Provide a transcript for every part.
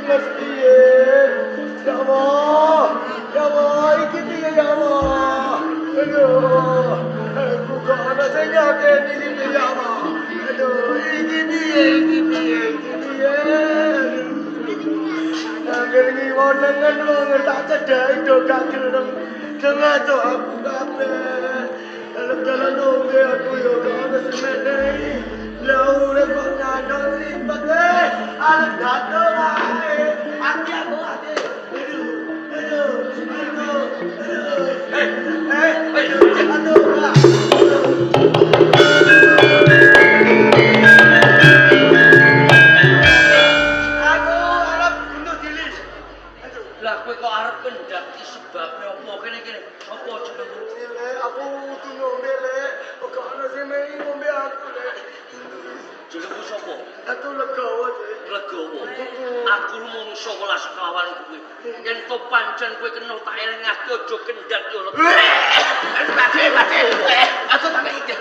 mesti ya Allah iki piye ya Allah aduh aku kok ana sing ngakeni iki ya Allah aduh iki piye angger iki wonengan wong tak cedhaki do gak gelem dengar to aku kabeh dalam nunggu aku yo kana semene laure kok nyadar lipat alat gato ae ati aku ati aku mung 11 kawan kuwi yen to pancen kowe kena tak elingake aja kendhat yo lho mati aku tak iki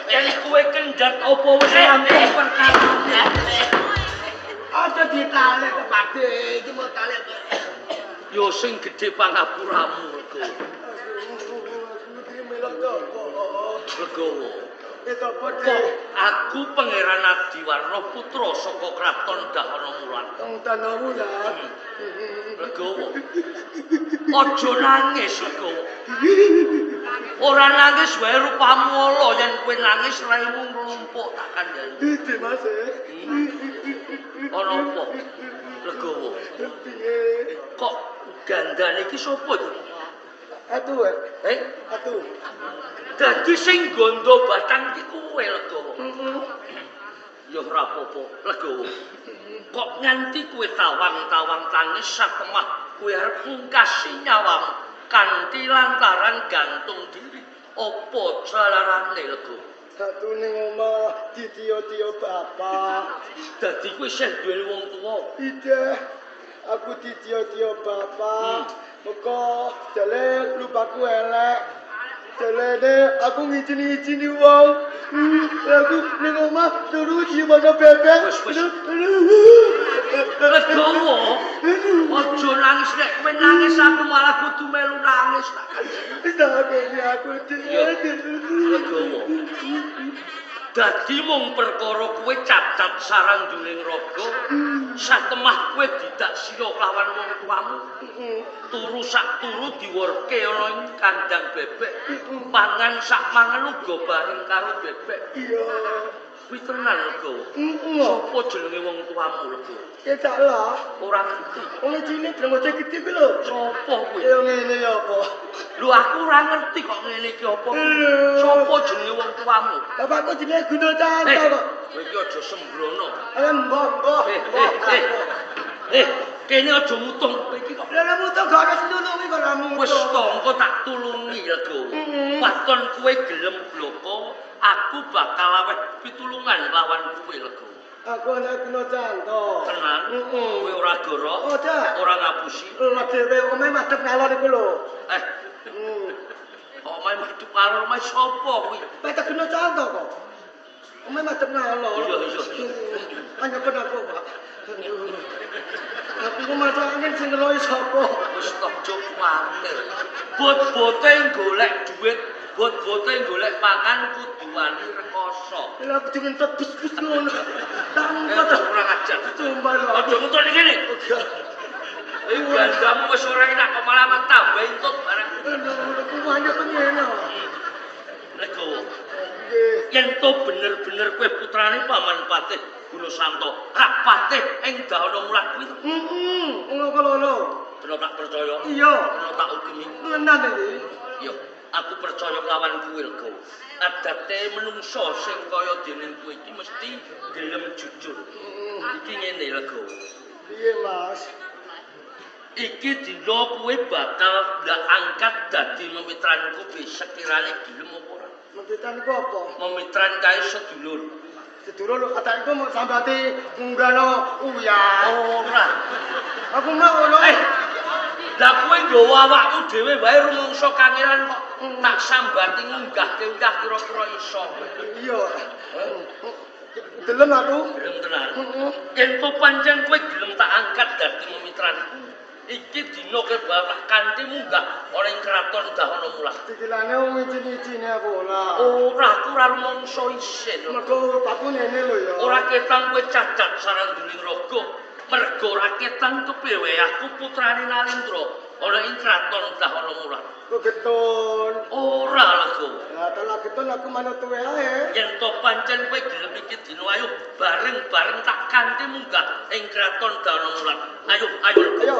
yen kowe kendhat apa wis rampung perkarane aja ditali tepate iki mau tali yo sing gedhe pangapuramu Legowo aku pangeran Adiwarna putra saka kraton Dahana Mulan. Dahana Mulan. Legowo. Aja nangis, Legowo. Ora nangis wae rupamu ala yen kowe nangis raimu nglumpuk tak kandhani. Iki Mas. Ana apa? Legowo. Kok gandane iki sapa iki? Atu. Atu. Dadi sing gondo batang iki kowe Legowo. Ya ora apa-apa, Legowo. Kok nganti kowe tawang-tawang tangis satemah kowe arep ngkasi nyawamu kanthi lantaran gantung diri. Apa jalarane Legowo? Satu ning omah ditio-tio bapak. Dadi kowe sing duweni wong tuwa. Iya. Aku ditio-tio bapak. Moko jale lupaku elek. Jalene aku ngijini wong. Aku ning omah turu di mana bebek. Legowo. Aja nangis nek kowe nangis aku malah kudu melu nangis tak. Sakene aku Legowo. Dadi mung perkara kowe cacat sarang duning raga, satemah kowe didak sira lawan wong tuamu. Turu sak turu diwerke ana ing kandang bebek. Pangan sak mangan uga bareng karo bebek. Iya. Kuwi tenan Legowo. Sopo jenenge wong tuamu Legowo? Ya salah. Ora ngerti. Wong cilik bocah gede kuwi lho. Sopo kuwi? Ya ngene ya apa? Lho aku ora ngerti kok ngene iki apa. Sopo jenenge wong tuamu? Bapakku jenenge Guno Canto kok. Kowe iki aja sembrono. Mbok. Kene aja mutung kowe iki kok. Lah mutung gak ada senulungi kok ramu. Wis to engko tak tulungi Legowo. Waton kowe gelem bloko, aku bakal aweh pitulungan lawan kowe Legowo. Aku anak Guno Canto. Tenan? Kowe ora goro? Ora ngapusi? Lah dhewe omahe madhep ngalor iku lho. Omahe madhep ngalor omahe sapa kuwi? Petek Guno Canto kok. Omahe madhep ngalor. Iya. Hanya aku, Pak. Aku ku masake sing ngerohi sapa? Wis tok juk kuwatir. Bot-bote golek duit, bot-bote golek mangan kuduane rekoso. Lah aku ngentut bus-bus ngono. Tak kurang ajar. Sumpah lho. Aja ngentut ngene. Iki gandamu wis ora enak kok malah tambah entut bareng. Aku hanya ngene. Legowo. Yen to bener-bener kowe putrane Paman Patih Guno Santo, rak patih ing Dahana Mulan kuwi. Ngono. Bener tak percaya? Iya. Bener tak ukemi. Tenan iki. Iya, aku percaya lawan kuwi Legowo. Adate menungso sing kaya dene kowe iki mesti gelem jujur. Iki ngene Legowo. Piye, Mas? Iki dina kowe bakal ndak angkat dadi memitranku sekirane gelem apa ora. Memitran iku apa? Memitran kae sedulur. Sedulur atak iku mau sambati ngunggano uya. Ora. Aku mau ngono. Lah kowe nggawa awakmu dhewe wae rumangsa kangelan kok tak sambati ngunggahke uyah kira-kira iso. Iya. Delem aku. Delem tenan. Yen to pancen kowe gelem gelem tak angkat dadi memitraniku. Iki dina kebalah kanthi munggah ana ing kraton Dahana Mulat. Dikilane wong icin-icine apa ora? Ora aku ora rumangsa isin. Mergo bapakku ngene lho ya. Ora ketang kowe cacat saranduning raga. Mergo ora ketang kepiye aku putrane Nalendra ana ing kraton Dahana Mulat. Kok getun. Ora lego. Lah telah getun aku manut tuwe ae. Yen to pancen kowe gelem iki dina ayo bareng-bareng tak kanthi munggah ing kraton Dahana Mulat. Ayo, ayo. Ayo.